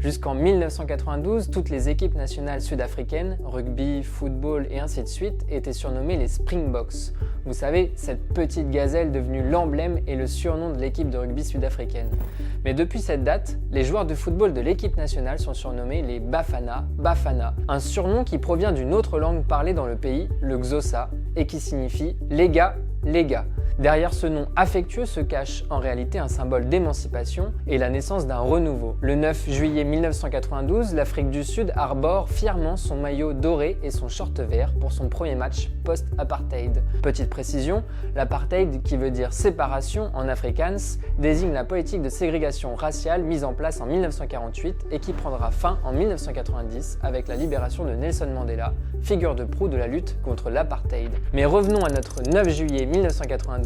Jusqu'en 1992, toutes les équipes nationales sud-africaines, rugby, football et ainsi de suite, étaient surnommées les Springboks. Vous savez, cette petite gazelle devenue l'emblème et le surnom de l'équipe de rugby sud-africaine. Mais depuis cette date, les joueurs de football de l'équipe nationale sont surnommés les Bafana Bafana, un surnom qui provient d'une autre langue parlée dans le pays, le Xhosa, et qui signifie « les gars, les gars ». Derrière ce nom affectueux se cache en réalité un symbole d'émancipation et la naissance d'un renouveau. Le 9 juillet 1992, l'Afrique du Sud arbore fièrement son maillot doré et son short vert pour son premier match post-apartheid. Petite précision, l'apartheid, qui veut dire séparation en afrikaans, désigne la politique de ségrégation raciale mise en place en 1948 et qui prendra fin en 1990 avec la libération de Nelson Mandela, figure de proue de la lutte contre l'apartheid. Mais revenons à notre 9 juillet 1992.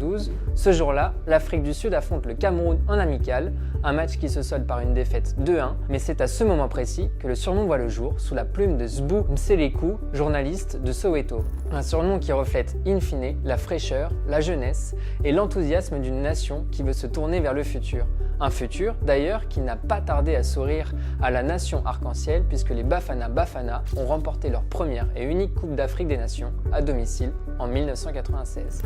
Ce jour-là, l'Afrique du Sud affronte le Cameroun en amical, un match qui se solde par une défaite 2-1, mais c'est à ce moment précis que le surnom voit le jour sous la plume de Sbu Mseleku, journaliste de Soweto. Un surnom qui reflète in fine la fraîcheur, la jeunesse et l'enthousiasme d'une nation qui veut se tourner vers le futur. Un futur, d'ailleurs, qui n'a pas tardé à sourire à la nation arc-en-ciel puisque les Bafana Bafana ont remporté leur première et unique Coupe d'Afrique des Nations à domicile en 1996.